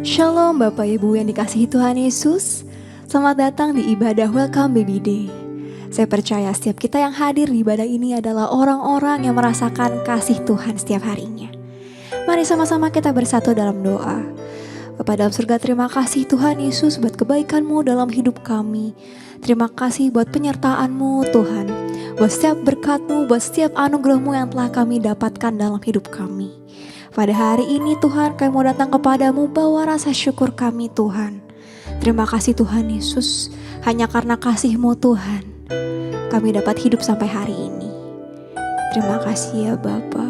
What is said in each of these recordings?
Shalom Bapak Ibu yang dikasihi Tuhan Yesus. Selamat datang di ibadah Welcome Baby Day. Saya percaya setiap kita yang hadir di ibadah ini adalah orang-orang yang merasakan kasih Tuhan setiap harinya. Mari sama-sama kita bersatu dalam doa. Bapa dalam surga, terima kasih Tuhan Yesus buat kebaikan-Mu dalam hidup kami. Terima kasih buat penyertaan-Mu Tuhan. Buat setiap berkat-Mu, buat setiap anugerah-Mu yang telah kami dapatkan dalam hidup kami. Pada hari ini Tuhan, kami mau datang kepadamu bawa rasa syukur kami Tuhan. Terima kasih Tuhan Yesus, hanya karena kasih-Mu Tuhan, kami dapat hidup sampai hari ini. Terima kasih ya Bapa.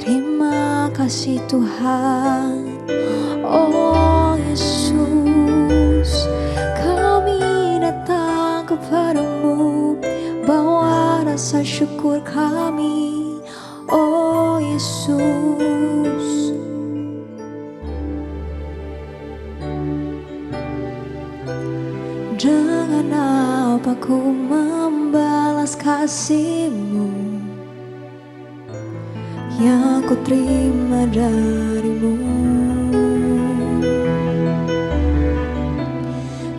Terima kasih Tuhan, oh Yesus, kami datang kepadamu, bawa rasa syukur kami. Oh Yesus, dengan apa ku membalas kasih-Mu yang ku terima dari-Mu?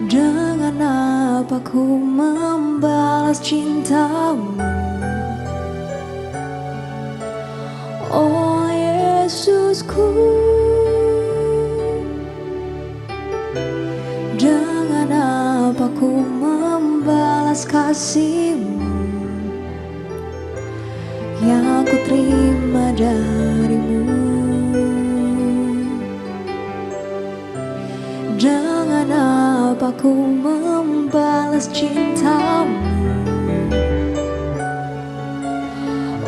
Dengan apa ku membalas cinta-Mu? Oh Yesusku, dengan apa ku membalas kasih-Mu yang ku terima dari-Mu? Dengan apa ku membalas cinta-Mu?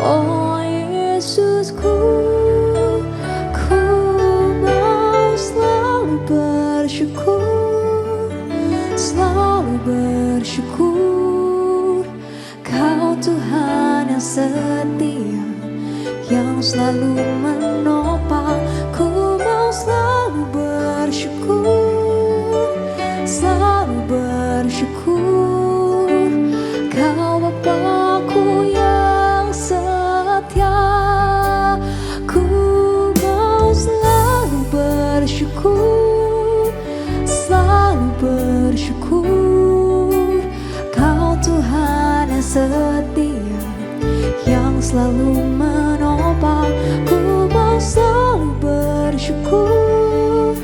Oh Yesusku, ku mau selalu bersyukur, selalu bersyukur. Kau Tuhan yang setia, yang selalu menopang. Ku mau selalu bersyukur, selalu bersyukur. Kau Bapa-Ku yang setia, ku mau selalu bersyukur, selalu bersyukur. Kau Tuhan yang setia, yang selalu menopang. Ku mau selalu bersyukur,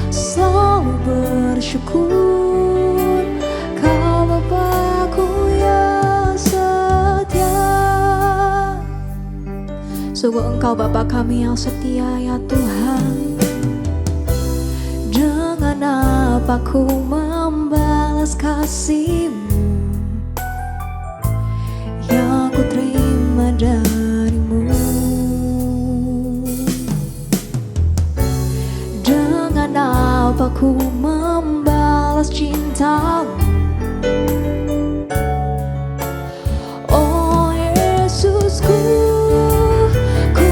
selalu bersyukur. Kau Bapa-Ku yang setia. Sungguh Engkau Bapa kami yang setia ya Tuhan. Dengan apa ku membalas kasih-Mu yang ku terima dari-Mu? Dengan apa ku membalas cinta-Mu? Oh Yesusku, ku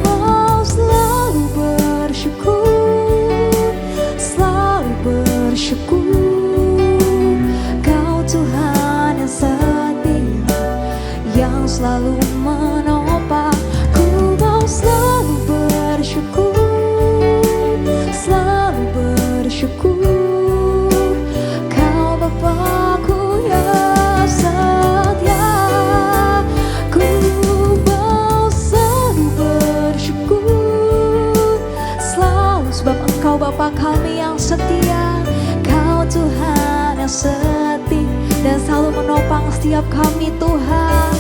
mau selalu bersyukur, selalu bersyukur. Kau Tuhan yang setia, yang selalu menopang. Ku mau selalu bersyukur, selalu bersyukur. Kau Bapa-Ku yang setia, ku mau selalu bersyukur, selalu. Sebab Engkau Bapa kami yang setia, Kau Tuhan yang setia dan selalu menopang setiap kami Tuhan.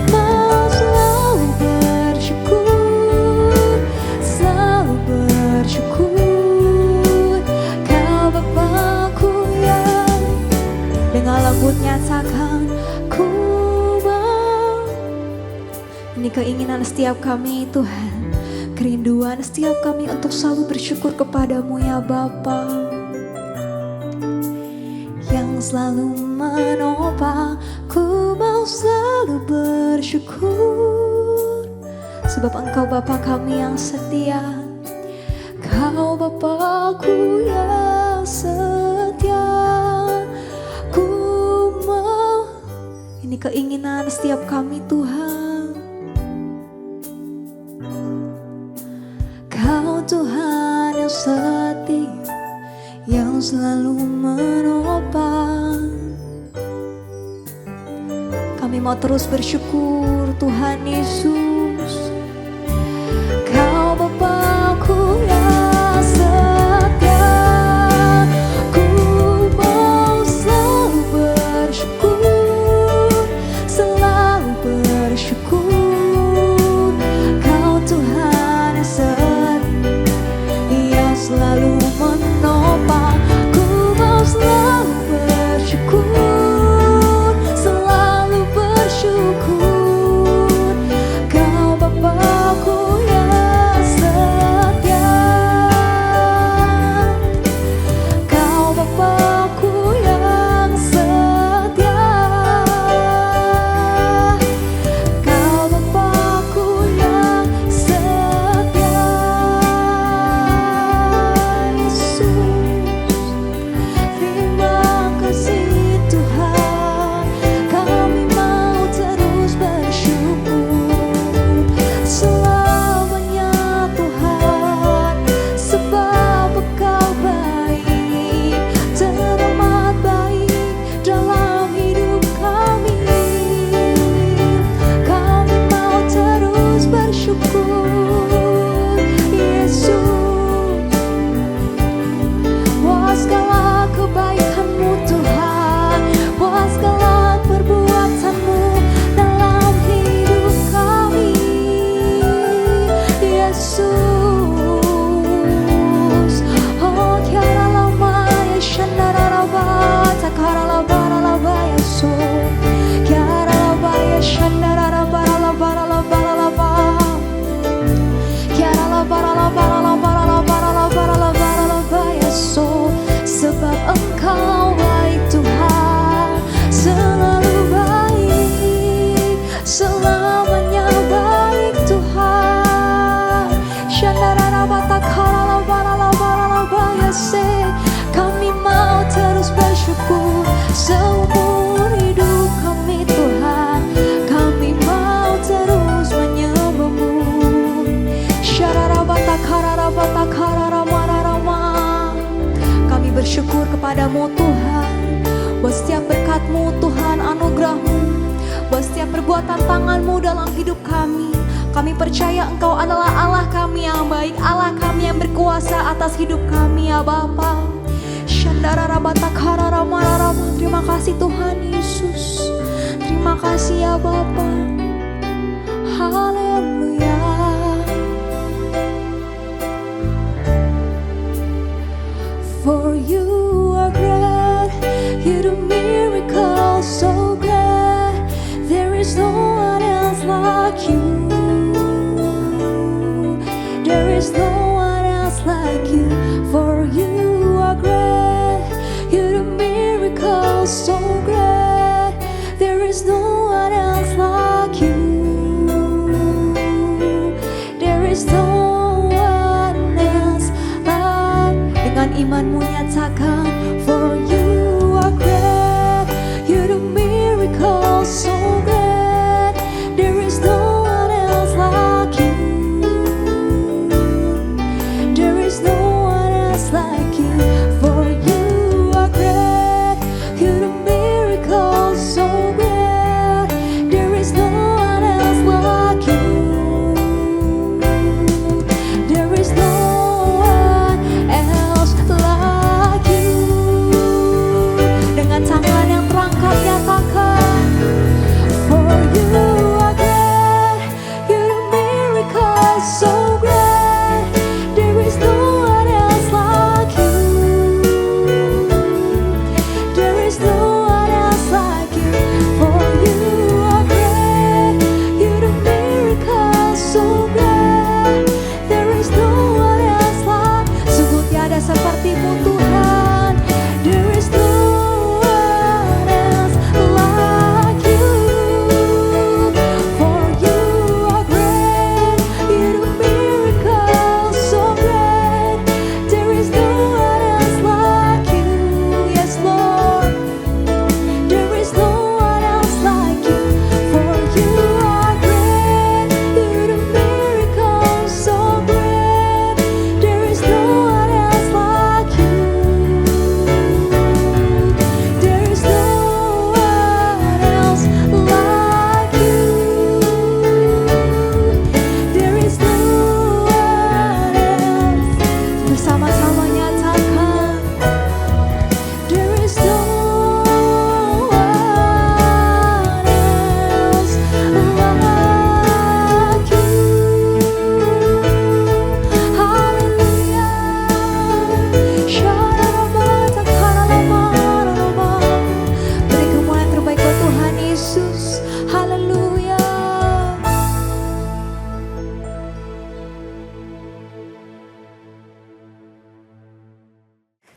Mau selalu bersyukur, selalu bersyukur. Kau Bapa-Ku yang dengan lembut nyatakan, ku mau. Ini keinginan setiap kami Tuhan, kerinduan setiap kami untuk selalu bersyukur kepadamu ya Bapa, yang selalu menopang. Ku mau selalu bersyukur, sebab Engkau Bapa kami yang setia. Kau Bapa-Ku yang setia, ku mau. Ini keinginan setiap kami Tuhan. Kau Tuhan setia yang selalu menopang. Kami mau terus bersyukur Tuhan Yesus, Kau Bapakku yang setia. Ku mau selalu bersyukur, selalu bersyukur. Kau Tuhan yang setia yang selalu menopang. Ku mau selalu bersyukur, selalu bersyukur. Kau Bapakku yang setia, Kau Bapakku yang setia, Kau Bapakku yang setia. Yesus, terima kasih Tuhan, kami mau terus bersyukur selamanya Tuhan, sebab Engkau baik, teramat baik dalam hidup kami. Kami mau terus bersyukur Yesus, buat segala kebaikan-Mu Tuhan, buat segala perbuatan-Mu dalam hidup kami. Yesus, oh tiara lama ya shandara raba, takara laba laba ya so, tiara laba ya shandara raba laba laba laba, tiara laba laba laba laba laba laba laba ya so. Sebab Engkau baik Tuhan, selalu baik, selamanya baik Tuhan. Kami mau terus bersyukur seumur hidup kami Tuhan. Kami mau terus menyembah-Mu. Kami bersyukur kepadamu Tuhan, buat setiap berkat-Mu Tuhan, anugerah-Mu, buat setiap perbuatan tangan-Mu dalam hidup kami. Kami percaya Engkau adalah Allah kami yang baik, Allah kami yang berkuasa atas hidup kami ya Bapa. Terima kasih Tuhan Yesus, terima kasih ya Bapa. Haleluya. For you are great, you do miracles so great. There is no one else like you. There is no one else like you. For you are great, you do miracles so great. There is no one else like you. There is no one else like. Dengan imanmu nyatakan, for you are great, you do miracles so great. There is no one else like you. There is no one else like you. For you are great, you do miracles so great. There is no one else like you. There is no one else like you.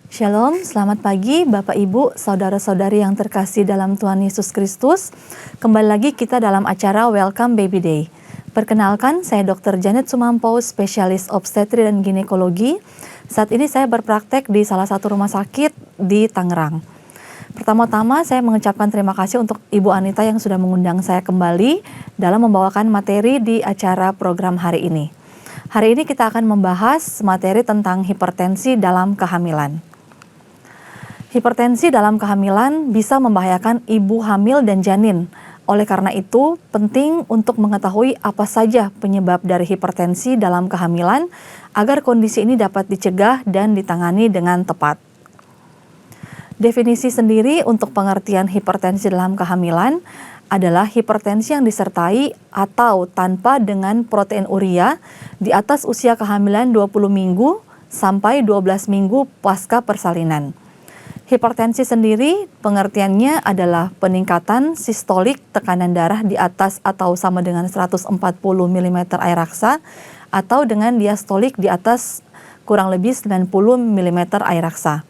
Shalom, selamat pagi Bapak Ibu, Saudara-saudari yang terkasih dalam Tuhan Yesus Kristus. Kembali lagi kita dalam acara Welcome Baby Day. Perkenalkan, saya Dr. Janet Sumampo, spesialis obstetri dan ginekologi. Saat ini saya berpraktek di salah satu rumah sakit di Tangerang. Pertama-tama saya mengucapkan terima kasih untuk Ibu Anita yang sudah mengundang saya kembali dalam membawakan materi di acara program hari ini. Hari ini kita akan membahas materi tentang hipertensi dalam kehamilan. Hipertensi dalam kehamilan bisa membahayakan ibu hamil dan janin. Oleh karena itu, penting untuk mengetahui apa saja penyebab dari hipertensi dalam kehamilan agar kondisi ini dapat dicegah dan ditangani dengan tepat. Definisi sendiri untuk pengertian hipertensi dalam kehamilan adalah hipertensi yang disertai atau tanpa dengan protein urea di atas usia kehamilan 20 minggu sampai 12 minggu pasca persalinan. Hipertensi sendiri pengertiannya adalah peningkatan sistolik tekanan darah di atas atau sama dengan 140 mm air raksa atau dengan diastolik di atas kurang lebih 90 mm air raksa.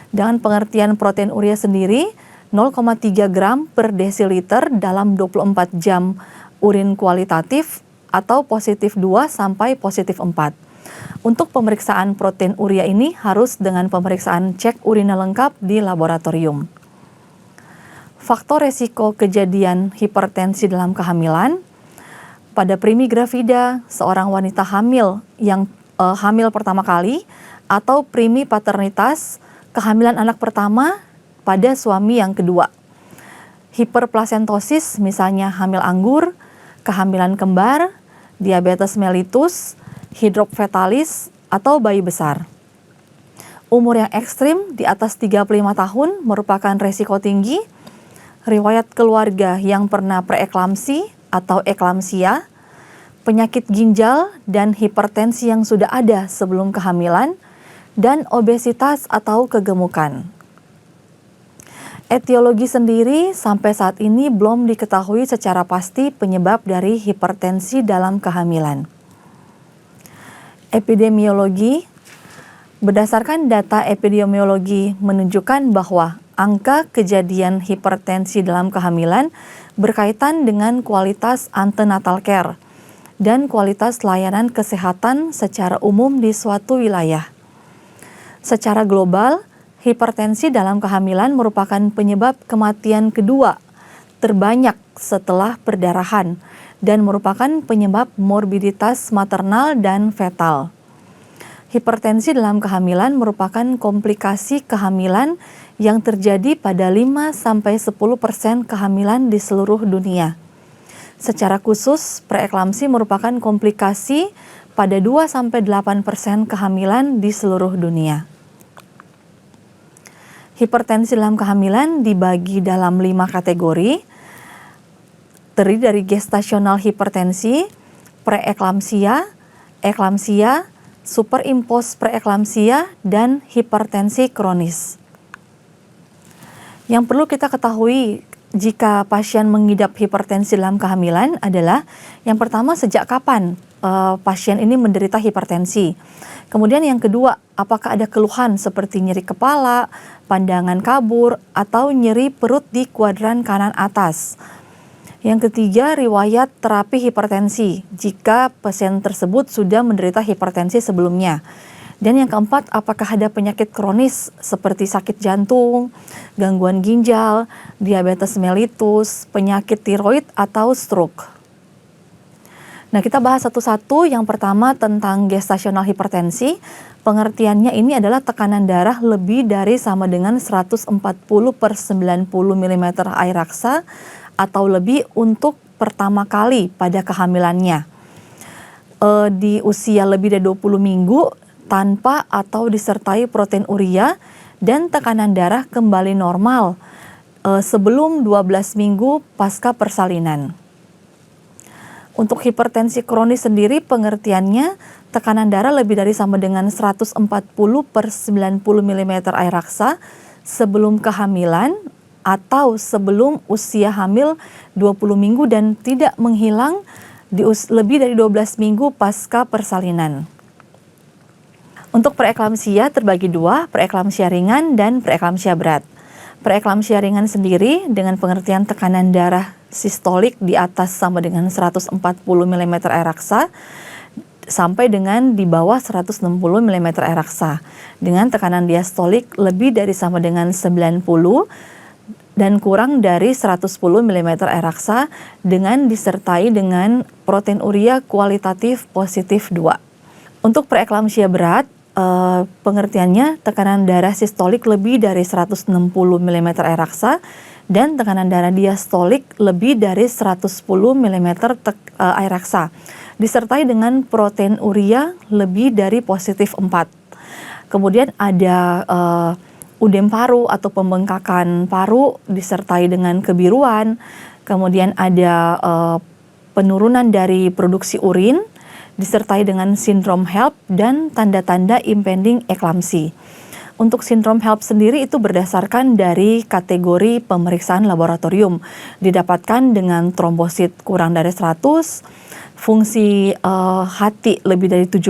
Dengan pengertian protein urea sendiri 0,3 gram per desiliter dalam 24 jam urin kualitatif atau positif 2 sampai positif 4. Untuk pemeriksaan protein urea ini harus dengan pemeriksaan cek urina lengkap di laboratorium. Faktor resiko kejadian hipertensi dalam kehamilan pada primi gravida, seorang wanita hamil yang hamil pertama kali, atau primi paternitas, kehamilan anak pertama pada suami yang kedua. Hiperplasentosis misalnya hamil anggur, kehamilan kembar, diabetes mellitus, hidrop fetalis, atau bayi besar. Umur yang ekstrim di atas 35 tahun merupakan resiko tinggi, riwayat keluarga yang pernah preeklamsi atau eklamsia, penyakit ginjal dan hipertensi yang sudah ada sebelum kehamilan, dan obesitas atau kegemukan. Etiologi sendiri sampai saat ini belum diketahui secara pasti penyebab dari hipertensi dalam kehamilan. Epidemiologi, berdasarkan data epidemiologi menunjukkan bahwa angka kejadian hipertensi dalam kehamilan berkaitan dengan kualitas antenatal care dan kualitas layanan kesehatan secara umum di suatu wilayah. Secara global, hipertensi dalam kehamilan merupakan penyebab kematian kedua terbanyak setelah perdarahan dan merupakan penyebab morbiditas maternal dan fetal. Hipertensi dalam kehamilan merupakan komplikasi kehamilan yang terjadi pada 5-10% kehamilan di seluruh dunia. Secara khusus, preeklamsi merupakan komplikasi pada 2-8% kehamilan di seluruh dunia. Hipertensi dalam kehamilan dibagi dalam 5 kategori, terdiri dari gestasional hipertensi, preeklamsia, eklamsia, superimpos preeklamsia, dan hipertensi kronis. Yang perlu kita ketahui jika pasien mengidap hipertensi dalam kehamilan adalah yang pertama, sejak kapan pasien ini menderita hipertensi. Kemudian yang kedua, apakah ada keluhan seperti nyeri kepala, pandangan kabur, atau nyeri perut di kuadran kanan atas. Yang ketiga, riwayat terapi hipertensi jika pasien tersebut sudah menderita hipertensi sebelumnya. Dan yang keempat, apakah ada penyakit kronis seperti sakit jantung, gangguan ginjal, diabetes mellitus, penyakit tiroid, atau stroke. Nah, kita bahas satu-satu. Yang pertama tentang gestasional hipertensi. Pengertiannya ini adalah tekanan darah lebih dari sama dengan 140/90 mm air raksa atau lebih untuk pertama kali pada kehamilannya. Di usia lebih dari 20 minggu tanpa atau disertai protein urea dan tekanan darah kembali normal sebelum 12 minggu pasca persalinan. Untuk hipertensi kronis sendiri pengertiannya tekanan darah lebih dari sama dengan 140/90 mm air raksa sebelum kehamilan atau sebelum usia hamil 20 minggu dan tidak menghilang di lebih dari 12 minggu pasca persalinan. Untuk preeklamsia terbagi dua, preeklamsia ringan dan preeklamsia berat. Preeklamsia ringan sendiri dengan pengertian tekanan darah sistolik di atas sama dengan 140 mm air raksa sampai dengan di bawah 160 mm air raksa dengan tekanan diastolik lebih dari sama dengan 90 dan kurang dari 110 mm air raksa dengan disertai dengan proteinuria kualitatif positif 2. Untuk preeklamsia berat, pengertiannya tekanan darah sistolik lebih dari 160 mm air raksa dan tekanan darah diastolik lebih dari 110 mm air raksa disertai dengan proteinuria lebih dari positif 4. Kemudian ada udem paru atau pembengkakan paru disertai dengan kebiruan. Kemudian ada penurunan dari produksi urin disertai dengan sindrom HELLP dan tanda-tanda impending eklamsi. Untuk sindrom HELLP sendiri itu berdasarkan dari kategori pemeriksaan laboratorium. Didapatkan dengan trombosit kurang dari 100, fungsi hati lebih dari 70,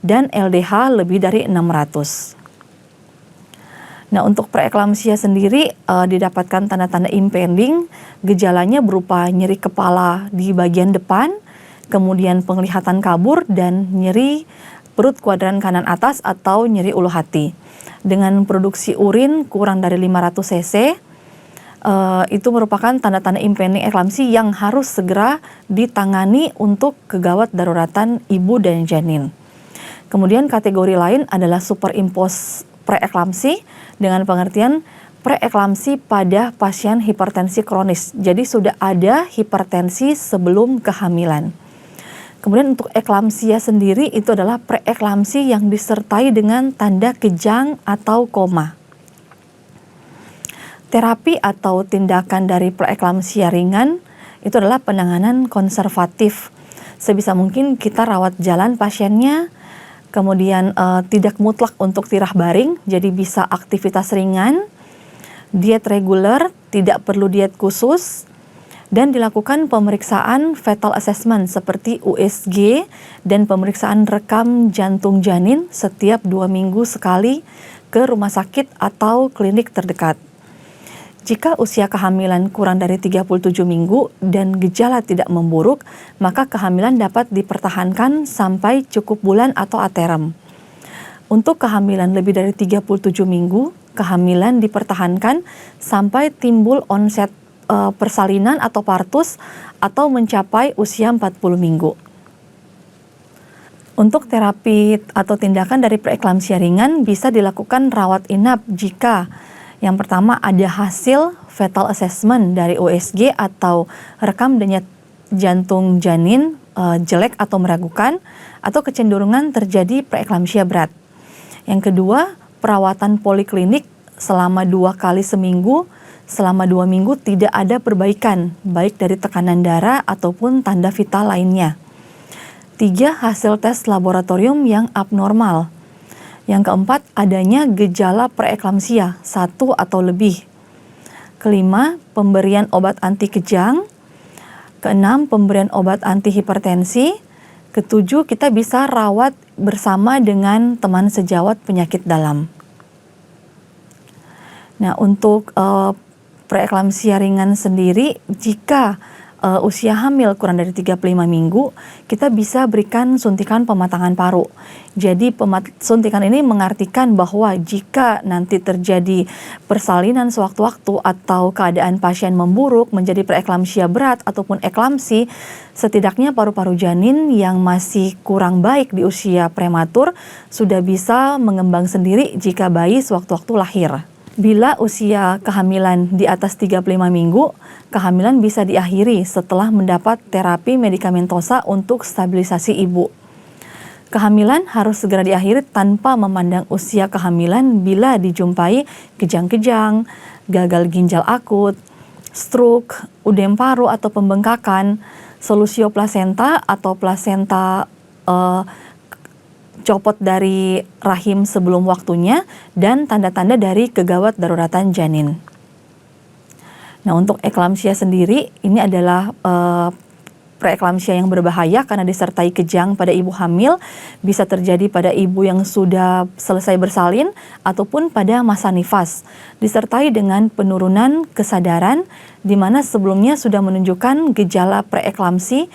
dan LDH lebih dari 600. Nah, untuk preeklamsia sendiri didapatkan tanda-tanda impending, gejalanya berupa nyeri kepala di bagian depan, kemudian penglihatan kabur, dan nyeri perut kuadran kanan atas atau nyeri ulu hati. Dengan produksi urin kurang dari 500 cc, itu merupakan tanda-tanda impending eklamsi yang harus segera ditangani untuk kegawat daruratan ibu dan janin. Kemudian kategori lain adalah superimpos preeklamsi dengan pengertian preeklamsi pada pasien hipertensi kronis. Jadi sudah ada hipertensi sebelum kehamilan. Kemudian untuk eklamsia sendiri itu adalah preeklamsi yang disertai dengan tanda kejang atau koma. Terapi atau tindakan dari preeklamsia ringan itu adalah penanganan konservatif. Sebisa mungkin kita rawat jalan pasiennya, kemudian tidak mutlak untuk tirah baring, jadi bisa aktivitas ringan, diet reguler, tidak perlu diet khusus, dan dilakukan pemeriksaan fetal assessment seperti USG dan pemeriksaan rekam jantung janin setiap 2 minggu sekali ke rumah sakit atau klinik terdekat. Jika usia kehamilan kurang dari 37 minggu dan gejala tidak memburuk, maka kehamilan dapat dipertahankan sampai cukup bulan atau aterem. Untuk kehamilan lebih dari 37 minggu, kehamilan dipertahankan sampai timbul onset persalinan atau partus atau mencapai usia 40 minggu. Untuk terapi atau tindakan dari preeklamsia ringan bisa dilakukan rawat inap jika yang pertama ada hasil fetal assessment dari USG atau rekam denyut jantung janin jelek atau meragukan atau kecenderungan terjadi preeklamsia berat. Yang kedua, perawatan poliklinik selama 2 kali seminggu, selama 2 minggu tidak ada perbaikan baik dari tekanan darah ataupun tanda vital lainnya. 3, hasil tes laboratorium yang abnormal. Yang keempat, adanya gejala preeklamsia 1 atau lebih. Kelima, pemberian obat anti kejang. Keenam, pemberian obat anti hipertensi. Ketujuh, kita bisa rawat bersama dengan teman sejawat penyakit dalam. Nah, untuk preeklamsia ringan sendiri, jika usia hamil kurang dari 35 minggu, kita bisa berikan suntikan pematangan paru. Jadi suntikan ini mengartikan bahwa jika nanti terjadi persalinan sewaktu-waktu atau keadaan pasien memburuk menjadi preeklamsia berat ataupun eklamsi, setidaknya paru-paru janin yang masih kurang baik di usia prematur sudah bisa mengembang sendiri jika bayi sewaktu-waktu lahir. Bila usia kehamilan di atas 35 minggu, kehamilan bisa diakhiri setelah mendapat terapi medikamentosa untuk stabilisasi ibu. Kehamilan harus segera diakhiri tanpa memandang usia kehamilan bila dijumpai kejang-kejang, gagal ginjal akut, stroke, udem paru atau pembengkakan, solusio plasenta atau plasenta copot dari rahim sebelum waktunya, dan tanda-tanda dari kegawat daruratan janin. Nah, untuk eklamsia sendiri ini adalah preeklamsia yang berbahaya karena disertai kejang pada ibu hamil bisa terjadi pada ibu yang sudah selesai bersalin ataupun pada masa nifas, disertai dengan penurunan kesadaran di mana sebelumnya sudah menunjukkan gejala preeklamsi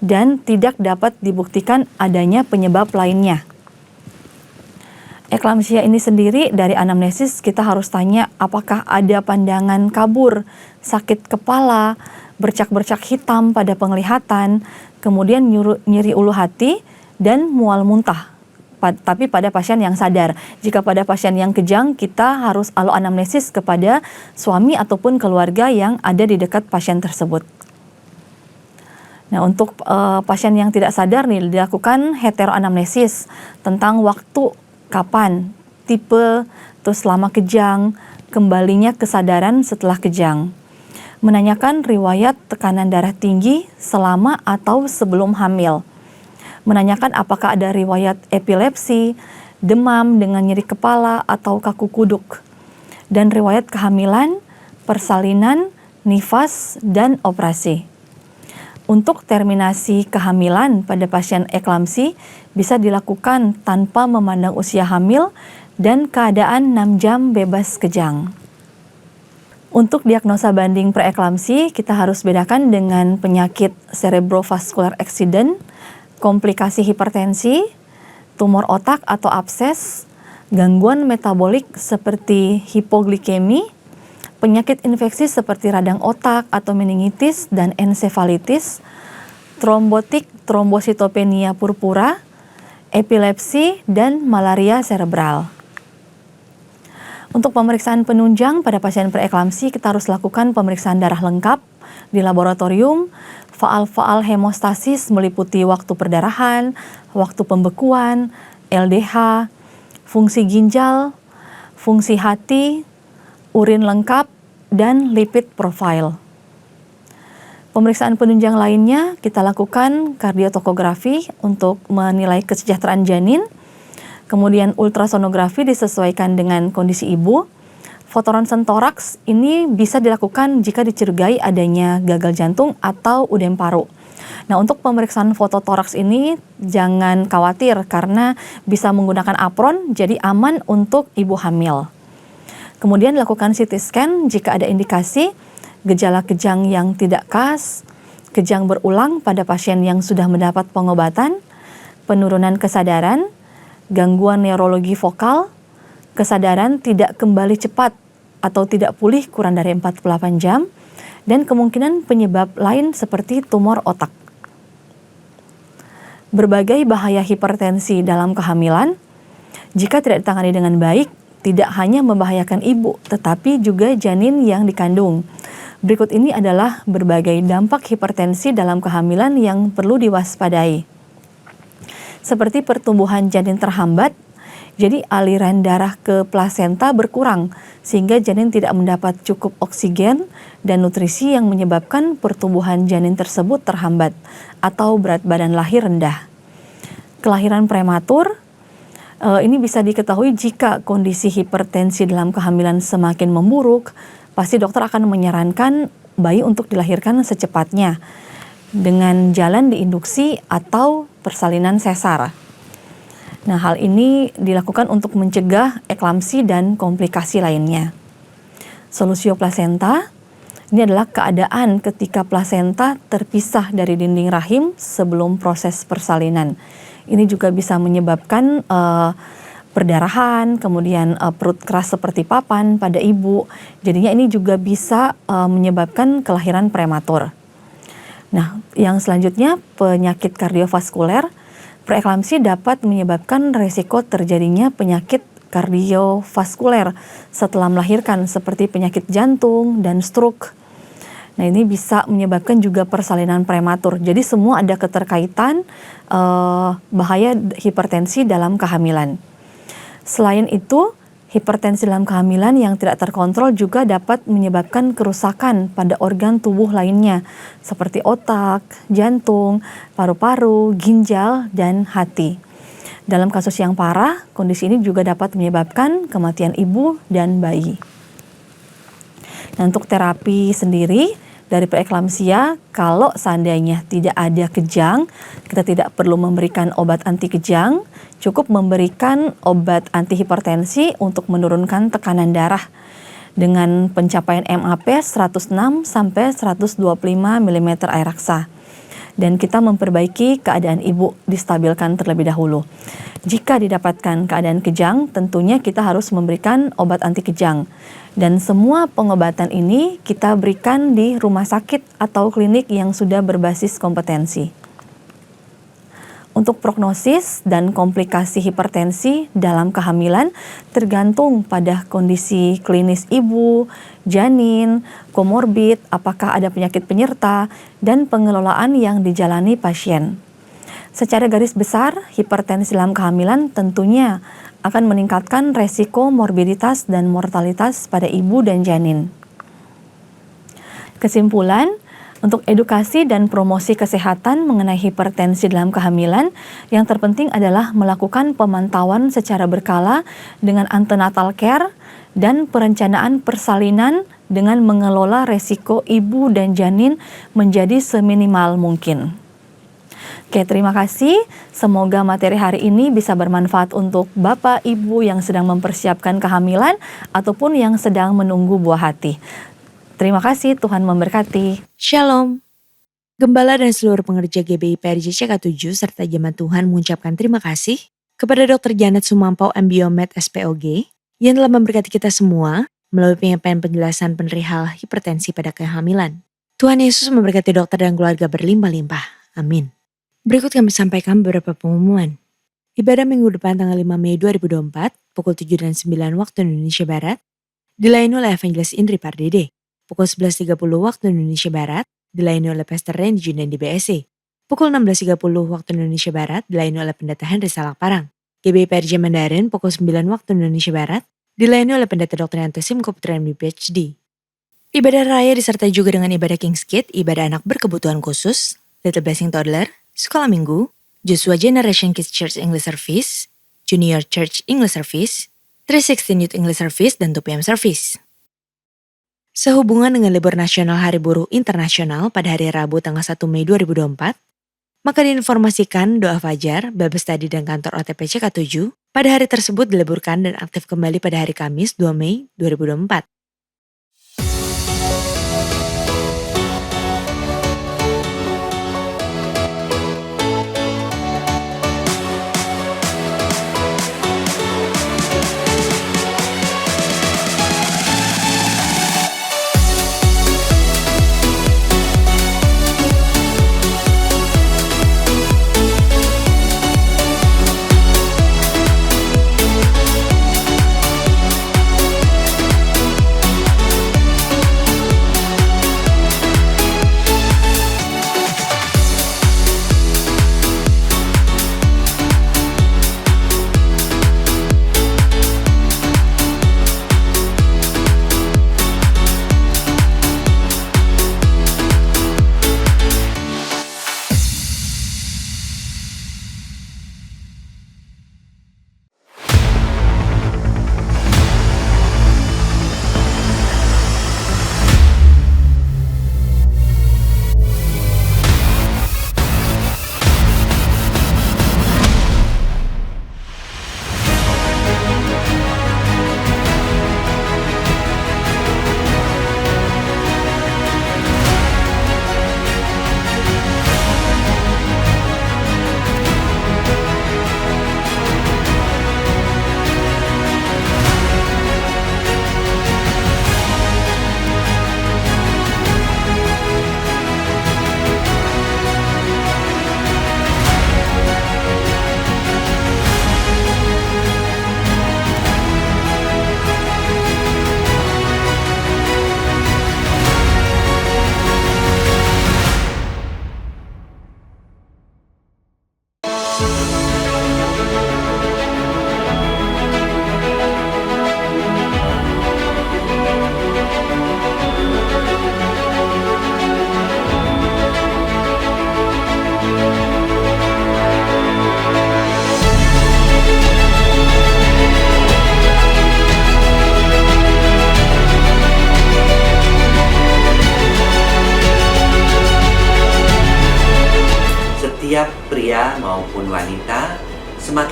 dan tidak dapat dibuktikan adanya penyebab lainnya. Eklamsia ini sendiri dari anamnesis kita harus tanya apakah ada pandangan kabur, sakit kepala, bercak-bercak hitam pada penglihatan, kemudian nyeri ulu hati, dan mual muntah. Tapi pada pasien yang sadar. Jika pada pasien yang kejang, kita harus aloanamnesis kepada suami ataupun keluarga yang ada di dekat pasien tersebut. Nah, untuk pasien yang tidak sadar nih, dilakukan heteroanamnesis tentang waktu kapan, tipe, terus selama kejang, kembalinya kesadaran setelah kejang. Menanyakan riwayat tekanan darah tinggi selama atau sebelum hamil. Menanyakan apakah ada riwayat epilepsi, demam dengan nyeri kepala atau kaku kuduk. Dan riwayat kehamilan, persalinan, nifas, dan operasi. Untuk terminasi kehamilan pada pasien eklamsi bisa dilakukan tanpa memandang usia hamil dan keadaan 6 jam bebas kejang. Untuk diagnosa banding preeklamsi, kita harus bedakan dengan penyakit cerebrovascular accident, komplikasi hipertensi, tumor otak atau abses, gangguan metabolik seperti hipoglikemi, penyakit infeksi seperti radang otak atau meningitis dan ensefalitis, trombotik trombositopenia purpura, epilepsi, dan malaria cerebral. Untuk pemeriksaan penunjang pada pasien preeklamsi, kita harus lakukan pemeriksaan darah lengkap di laboratorium, faal-faal hemostasis meliputi waktu perdarahan, waktu pembekuan, LDH, fungsi ginjal, fungsi hati, urin lengkap, dan lipid profile. Pemeriksaan penunjang lainnya kita lakukan kardiotokografi untuk menilai kesejahteraan janin, kemudian ultrasonografi disesuaikan dengan kondisi ibu. Fotoronsen toraks ini bisa dilakukan jika dicurigai adanya gagal jantung atau udem paru. Nah, untuk pemeriksaan fototoraks ini jangan khawatir karena bisa menggunakan apron, jadi aman untuk ibu hamil. Kemudian lakukan CT scan jika ada indikasi gejala kejang yang tidak khas, kejang berulang pada pasien yang sudah mendapat pengobatan, penurunan kesadaran, gangguan neurologi vokal, kesadaran tidak kembali cepat atau tidak pulih kurang dari 48 jam, dan kemungkinan penyebab lain seperti tumor otak. Berbagai bahaya hipertensi dalam kehamilan, jika tidak ditangani dengan baik, tidak hanya membahayakan ibu, tetapi juga janin yang dikandung. Berikut ini adalah berbagai dampak hipertensi dalam kehamilan yang perlu diwaspadai. Seperti pertumbuhan janin terhambat, jadi aliran darah ke plasenta berkurang sehingga janin tidak mendapat cukup oksigen dan nutrisi yang menyebabkan pertumbuhan janin tersebut terhambat atau berat badan lahir rendah. Kelahiran prematur, ini bisa diketahui jika kondisi hipertensi dalam kehamilan semakin memburuk, pasti dokter akan menyarankan bayi untuk dilahirkan secepatnya dengan jalan diinduksi atau persalinan sesar. Nah, hal ini dilakukan untuk mencegah eklamsi dan komplikasi lainnya. Solusio plasenta, ini adalah keadaan ketika plasenta terpisah dari dinding rahim sebelum proses persalinan. Ini juga bisa menyebabkan perdarahan, kemudian perut keras seperti papan pada ibu. Jadinya ini juga bisa menyebabkan kelahiran prematur. Nah, yang selanjutnya penyakit kardiovaskuler. Preeklamsi dapat menyebabkan resiko terjadinya penyakit kardiovaskuler setelah melahirkan seperti penyakit jantung dan stroke. Nah, ini bisa menyebabkan juga persalinan prematur. Jadi semua ada keterkaitan bahaya hipertensi dalam kehamilan. Selain itu, hipertensi dalam kehamilan yang tidak terkontrol juga dapat menyebabkan kerusakan pada organ tubuh lainnya seperti otak, jantung, paru-paru, ginjal, dan hati. Dalam kasus yang parah, kondisi ini juga dapat menyebabkan kematian ibu dan bayi. Nah, untuk terapi sendiri, Dari preeklamsia, kalau seandainya tidak ada kejang, kita tidak perlu memberikan obat anti kejang, cukup memberikan obat anti hipertensi untuk menurunkan tekanan darah dengan pencapaian MAP 106 sampai 125 mm air raksa. Dan kita memperbaiki keadaan ibu, distabilkan terlebih dahulu. Jika didapatkan keadaan kejang, tentunya kita harus memberikan obat anti kejang. Dan semua pengobatan ini kita berikan di rumah sakit atau klinik yang sudah berbasis kompetensi. Untuk prognosis dan komplikasi hipertensi dalam kehamilan tergantung pada kondisi klinis ibu, janin, komorbid, apakah ada penyakit penyerta, dan pengelolaan yang dijalani pasien. Secara garis besar, hipertensi dalam kehamilan tentunya akan meningkatkan resiko morbiditas dan mortalitas pada ibu dan janin. Kesimpulan, untuk edukasi dan promosi kesehatan mengenai hipertensi dalam kehamilan, yang terpenting adalah melakukan pemantauan secara berkala dengan antenatal care dan perencanaan persalinan dengan mengelola resiko ibu dan janin menjadi seminimal mungkin. Oke, terima kasih. Semoga materi hari ini bisa bermanfaat untuk Bapak Ibu yang sedang mempersiapkan kehamilan ataupun yang sedang menunggu buah hati. Terima kasih, Tuhan memberkati. Shalom. Gembala dan seluruh pengerja GBI PRJ CK7 serta jemaat Tuhan mengucapkan terima kasih kepada Dr. Janet Sumampau MBiomed SPOG yang telah memberkati kita semua melalui penyampaian penjelasan perihal hipertensi pada kehamilan. Tuhan Yesus memberkati dokter dan keluarga berlimpah-limpah. Amin. Berikut kami sampaikan beberapa pengumuman. Ibadah minggu depan tanggal 5 Mei 2024 pukul 7 dan 9 waktu Indonesia Barat dilayani oleh Evangelis Indri Pardede. Pukul 11.30 waktu Indonesia Barat, dilayani oleh Pastor Randy Junan di BSC. Pukul 16.30 waktu Indonesia Barat, dilayani oleh Pendeta Henry Salak Parang. GBI PRJ Mandarin, pukul 9 waktu Indonesia Barat, dilayani oleh Pendeta Dr. Yanto Simko Putra MD PhD. Ibadah raya disertai juga dengan ibadah King's Kid, ibadah anak berkebutuhan khusus, Little Blessing Toddler, Sekolah Minggu, Joshua Generation Kids Church English Service, Junior Church English Service, 316 Youth English Service, dan 2 PM Service. Sehubungan dengan libur nasional Hari Buruh Internasional pada hari Rabu tanggal 1 Mei 2024, maka diinformasikan doa fajar, Bible Study dan kantor OTP CK7 pada hari tersebut diliburkan dan aktif kembali pada hari Kamis 2 Mei 2024.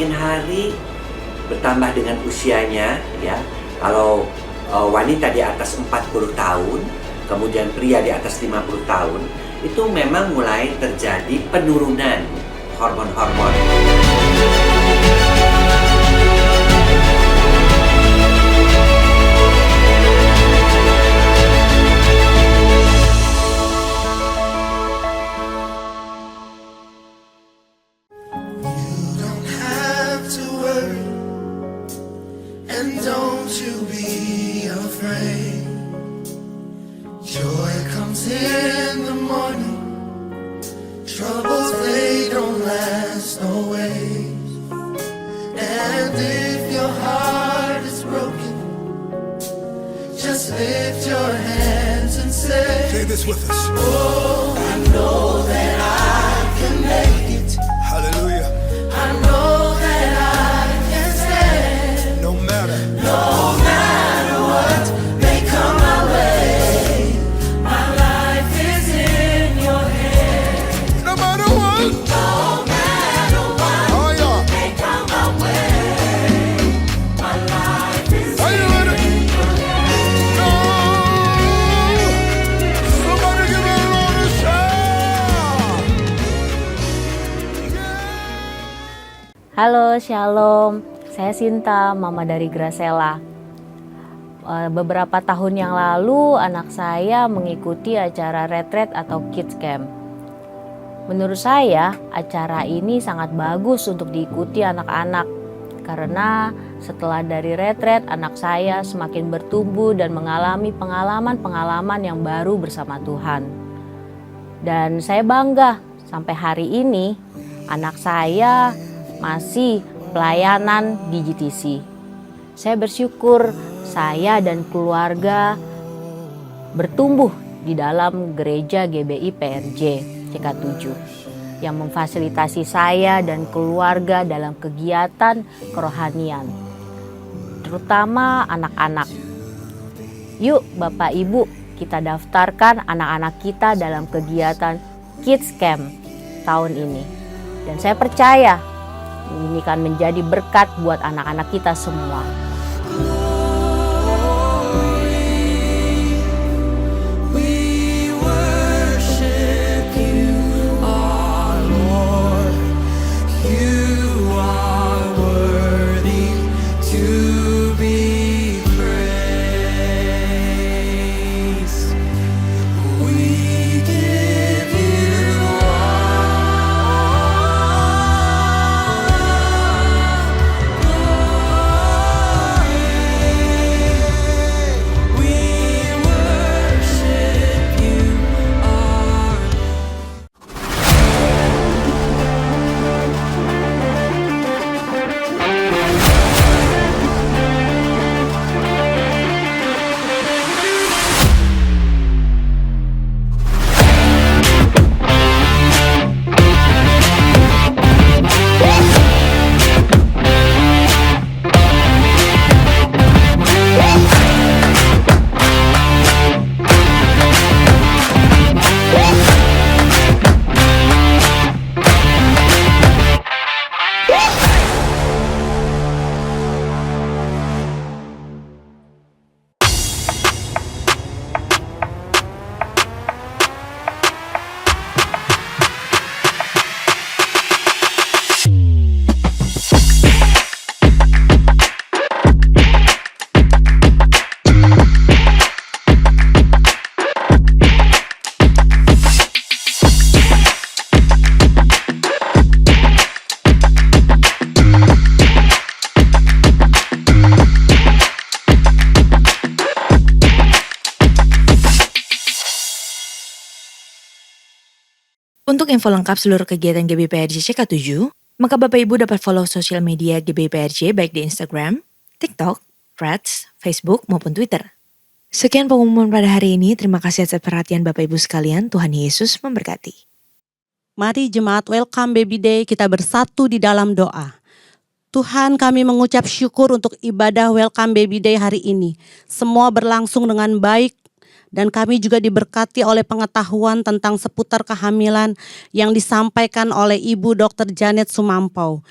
semakin hari bertambah dengan usianya, ya. Kalau wanita di atas 40 tahun, kemudian pria di atas 50 tahun, itu memang mulai terjadi penurunan hormon-hormon. And don't you be afraid. Joy comes in the morning. Troubles, they don't last always. And if your heart is broken, just lift your hands and say this with us. Oh, I know that I can make it. Hallelujah. I know that I can stand. No matter what may come my way, my life is in your hands. No matter what oh, yeah. may come my way, my life is in your hands. No. Somebody give me a Lord a shout. Halo, Shalom. Saya Sinta, mama dari Gracella. Beberapa tahun yang lalu, anak saya mengikuti acara retret atau kids camp. Menurut saya, acara ini sangat bagus untuk diikuti anak-anak. Karena setelah dari retret, anak saya semakin bertumbuh dan mengalami pengalaman-pengalaman yang baru bersama Tuhan. Dan saya bangga, sampai hari ini, anak saya masih pelayanan di GTC. Saya bersyukur saya dan keluarga bertumbuh di dalam gereja GBI PRJ CK7 yang memfasilitasi saya dan keluarga dalam kegiatan kerohanian, terutama anak-anak. Yuk Bapak Ibu, kita daftarkan anak-anak kita dalam kegiatan Kids Camp tahun ini. Dan saya percaya ini kan menjadi berkat buat anak-anak kita semua. Untuk info lengkap seluruh kegiatan GBI PRJ CK7, maka Bapak Ibu dapat follow sosial media GBI PRJ baik di Instagram, TikTok, Threads, Facebook, maupun Twitter. Sekian pengumuman pada hari ini, terima kasih atas perhatian Bapak Ibu sekalian, Tuhan Yesus memberkati. Mari jemaat Welcome Baby Day kita bersatu di dalam doa. Tuhan, kami mengucap syukur untuk ibadah Welcome Baby Day hari ini. Semua berlangsung dengan baik dan kami juga diberkati oleh pengetahuan tentang seputar kehamilan yang disampaikan oleh Ibu Dr. Janet Sumampau.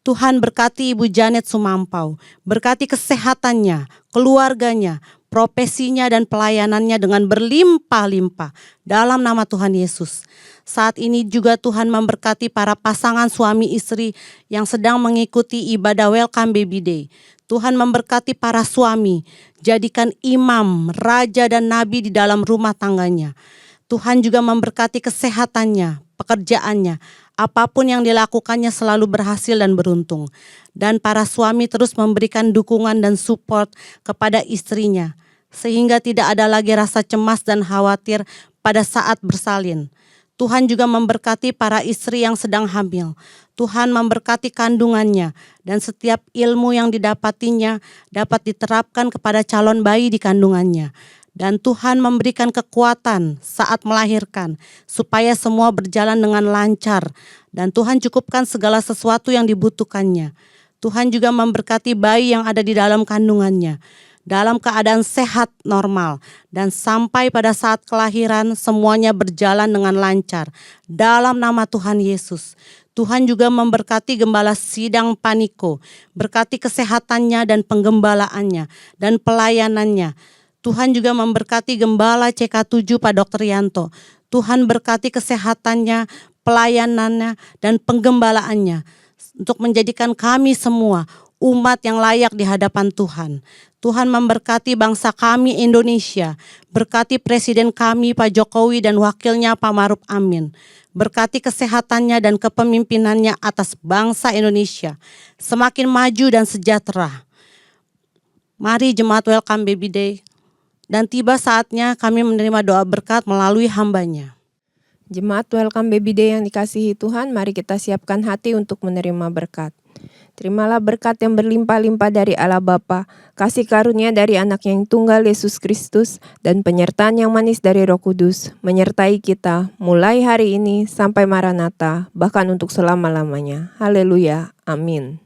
Tuhan berkati Ibu Janet Sumampau, berkati kesehatannya, keluarganya, profesinya dan pelayanannya dengan berlimpah-limpah dalam nama Tuhan Yesus. Saat ini juga Tuhan memberkati para pasangan suami istri yang sedang mengikuti ibadah Welcome Baby Day. Tuhan memberkati para suami, jadikan imam, raja dan nabi di dalam rumah tangganya. Tuhan juga memberkati kesehatannya, pekerjaannya, apapun yang dilakukannya selalu berhasil dan beruntung. Dan para suami terus memberikan dukungan dan support kepada istrinya, sehingga tidak ada lagi rasa cemas dan khawatir pada saat bersalin. Tuhan juga memberkati para istri yang sedang hamil. Tuhan memberkati kandungannya dan setiap ilmu yang didapatinya dapat diterapkan kepada calon bayi di kandungannya. Dan Tuhan memberikan kekuatan saat melahirkan supaya semua berjalan dengan lancar. Dan Tuhan cukupkan segala sesuatu yang dibutuhkannya. Tuhan juga memberkati bayi yang ada di dalam kandungannya dalam keadaan sehat normal. Dan sampai pada saat kelahiran semuanya berjalan dengan lancar. Dalam nama Tuhan Yesus. Tuhan juga memberkati Gembala Sidang Paniko. Berkati kesehatannya dan penggembalaannya dan pelayanannya. Tuhan juga memberkati Gembala CK7 Pak Dr. Yanto. Tuhan berkati kesehatannya, pelayanannya, dan penggembalaannya. Untuk menjadikan kami semua umat yang layak di hadapan Tuhan. Tuhan memberkati bangsa kami Indonesia. Berkati Presiden kami Pak Jokowi dan wakilnya Pak Maruf Amin. Berkati kesehatannya dan kepemimpinannya atas bangsa Indonesia. Semakin maju dan sejahtera. Mari jemaat Welcome Baby Day. Dan tiba saatnya kami menerima doa berkat melalui hambanya. Jemaat Welcome Baby Day yang dikasihi Tuhan, mari kita siapkan hati untuk menerima berkat. Terimalah berkat yang berlimpah-limpah dari Allah Bapa, kasih karunia dari Anak-Nya yang tunggal Yesus Kristus, dan penyertaan yang manis dari Roh Kudus, menyertai kita mulai hari ini sampai Maranatha, bahkan untuk selama-lamanya. Haleluya, amin.